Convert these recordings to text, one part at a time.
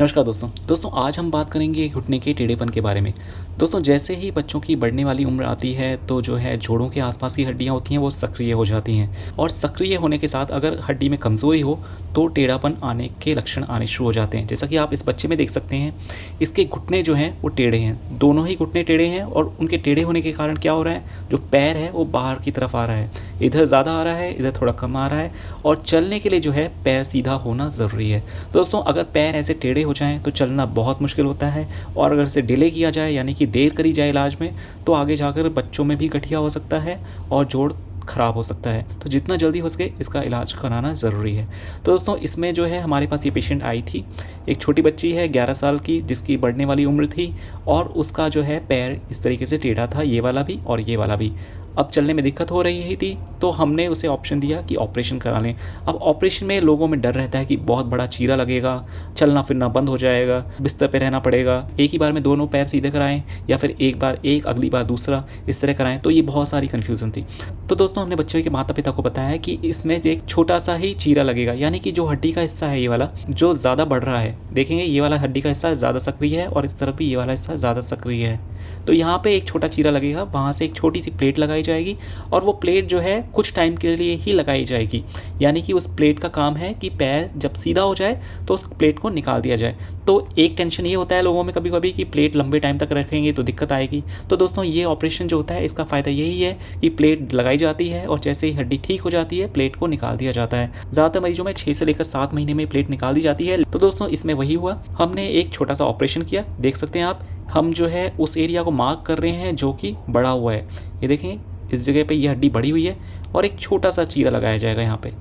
नमस्कार दोस्तों आज हम बात करेंगे घुटने के टेढ़ेपन के बारे में। दोस्तों जैसे ही बच्चों की बढ़ने वाली उम्र आती है तो जो है जोड़ों के आसपास की हड्डियां होती हैं वो सक्रिय हो जाती हैं और सक्रिय होने के साथ अगर हड्डी में कमज़ोरी हो तो टेढ़ापन आने के लक्षण आने शुरू हो जाते हैं। जैसा कि आप इस बच्चे में देख सकते हैं, इसके घुटने जो हैं वो टेढ़े हैं, दोनों ही घुटने टेढ़े हैं और उनके टेढ़े होने के कारण क्या हो रहा है, जो पैर है वो बाहर की तरफ आ रहा है, इधर ज़्यादा आ रहा है, इधर थोड़ा कम आ रहा है और चलने के लिए जो है पैर सीधा होना ज़रूरी है। तो दोस्तों अगर पैर ऐसे टेढ़े हो जाएं तो चलना बहुत मुश्किल होता है और अगर इसे डिले किया जाए यानी कि देर करी जाए इलाज में तो आगे जाकर बच्चों में भी गठिया हो सकता है और जोड़ ख़राब हो सकता है। तो जितना जल्दी हो सके इसका इलाज कराना ज़रूरी है। तो दोस्तों इसमें जो है हमारे पास ये पेशेंट आई थी, एक छोटी बच्ची है 11 साल की जिसकी बढ़ने वाली उम्र थी और उसका जो है पैर इस तरीके से टेढ़ा था, ये वाला भी और ये वाला भी। अब चलने में दिक्कत हो रही थी तो हमने उसे ऑप्शन दिया कि ऑपरेशन करा लें। अब ऑपरेशन में लोगों में डर रहता है कि बहुत बड़ा चीरा लगेगा, चलना फिरना बंद हो जाएगा, बिस्तर पे रहना पड़ेगा, एक ही बार में दोनों पैर सीधे कराएं या फिर एक बार एक अगली बार दूसरा, इस तरह कराएं। तो ये बहुत सारी कन्फ्यूज़न थी। तो दोस्तों हमने बच्चे के माता पिता को बताया कि इसमें एक छोटा सा ही चीरा लगेगा, यानी कि जो हड्डी का हिस्सा है ये वाला जो ज़्यादा बढ़ रहा है, देखेंगे ये वाला हड्डी का हिस्सा ज़्यादा सक्रिय है और इस तरफ भी ये वाला हिस्सा ज़्यादा सक्रिय है। तो यहाँ पे एक छोटा चीरा लगेगा, वहाँ से एक छोटी सी प्लेट लगाई जाएगी और वो प्लेट जो है कुछ टाइम के लिए ही लगाई जाएगी, यानी कि उस प्लेट का काम है कि पैर जब सीधा हो जाए तो उस प्लेट को निकाल दिया जाए। तो एक टेंशन ये होता है लोगों में कभी कभी कि प्लेट लंबे टाइम तक रखेंगे तो दिक्कत आएगी। तो दोस्तों ये ऑपरेशन जो होता है इसका फ़ायदा यही है कि प्लेट लगाई जाती है और जैसे ही हड्डी ठीक हो जाती है प्लेट को निकाल दिया जाता है। ज़्यादातर मरीजों में 6 से लेकर 7 महीने में प्लेट निकाल दी जाती है। तो दोस्तों इसमें वही हुआ, हमने एक छोटा सा ऑपरेशन किया, देख सकते हैं आप, हम जो है उस एरिया को मार्क कर रहे हैं जो कि बड़ा हुआ है। ये देखें इस जगह पे ये हड्डी बढ़ी हुई है और एक छोटा सा चीरा लगाया जाएगा यहाँ पे,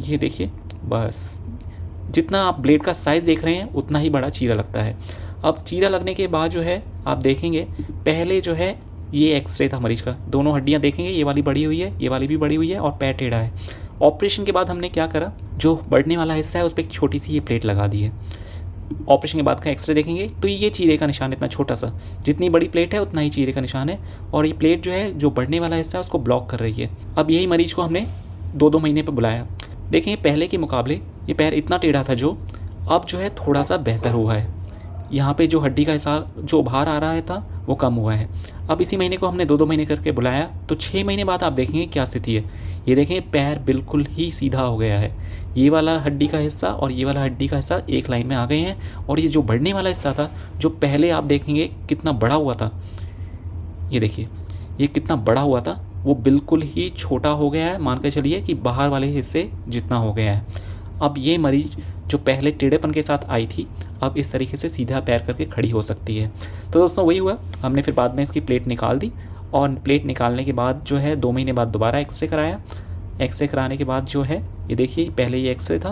ये देखिए, बस जितना आप ब्लेड का साइज़ देख रहे हैं उतना ही बड़ा चीरा लगता है। अब चीरा लगने के बाद जो है आप देखेंगे पहले जो है ये एक्सरे था मरीज का, दोनों हड्डियाँ देखेंगे, ये वाली बड़ी हुई है, ये वाली भी बड़ी हुई है और पैर टेढ़ा है। ऑपरेशन के बाद हमने क्या करा, जो बढ़ने वाला हिस्सा है उस पर एक छोटी सी ये प्लेट लगा दी है। ऑपरेशन के बाद का एक्सरे देखेंगे तो ये चीरे का निशान इतना छोटा सा, जितनी बड़ी प्लेट है उतना ही चीरे का निशान है और ये प्लेट जो है जो बढ़ने वाला हिस्सा है उसको ब्लॉक कर रही है। अब यही मरीज को हमने 2-2 महीने पर बुलाया। देखें पहले के मुकाबले ये पैर इतना टेढ़ा था जो अब जो है थोड़ा सा बेहतर हुआ है, यहाँ पे जो हड्डी का हिस्सा जो बाहर आ रहा है था वो कम हुआ है। अब इसी महीने को हमने 2-2 महीने करके बुलाया तो 6 महीने बाद आप देखेंगे क्या स्थिति है। ये देखें पैर बिल्कुल ही सीधा हो गया है, ये वाला हड्डी का हिस्सा और ये वाला हड्डी का हिस्सा एक लाइन में आ गए हैं और ये जो बढ़ने वाला हिस्सा था जो पहले आप देखेंगे कितना बड़ा हुआ था, ये देखिए ये कितना बड़ा हुआ था वो बिल्कुल ही छोटा हो गया है, मान के चलिए कि बाहर वाले हिस्से जितना हो गया है। अब ये मरीज जो पहले टेढ़ेपन के साथ आई थी अब इस तरीके से सीधा पैर करके खड़ी हो सकती है। तो दोस्तों वही हुआ, हमने फिर बाद में इसकी प्लेट निकाल दी और प्लेट निकालने के बाद जो है 2 महीने बाद दोबारा एक्सरे कराया। एक्सरे कराने के बाद जो है ये देखिए पहले ये एक्सरे था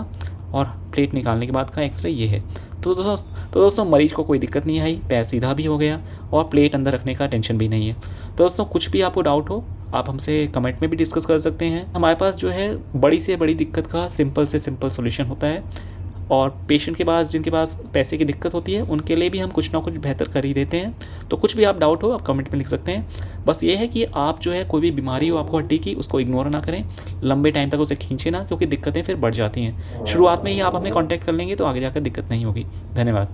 और प्लेट निकालने के बाद का एक्सरे ये है। तो दोस्तों मरीज को कोई दिक्कत नहीं आई, पैर सीधा भी हो गया और प्लेट अंदर रखने का टेंशन भी नहीं है। तो दोस्तों कुछ भी आपको डाउट हो आप हमसे कमेंट में भी डिस्कस कर सकते हैं। हमारे पास जो है बड़ी से बड़ी दिक्कत का सिंपल से सिंपल सोल्यूशन होता है और पेशेंट के पास जिनके पास पैसे की दिक्कत होती है उनके लिए भी हम कुछ ना कुछ बेहतर कर ही देते हैं। तो कुछ भी आप डाउट हो आप कमेंट में लिख सकते हैं। बस ये है कि आप जो है कोई भी बीमारी हो आपको हड्डी की उसको इग्नोर ना करें, लंबे टाइम तक उसे खींचे ना, क्योंकि दिक्कतें फिर बढ़ जाती हैं। शुरुआत में ही आप हमें कॉन्टैक्ट कर लेंगे तो आगे जाकर दिक्कत नहीं होगी। धन्यवाद।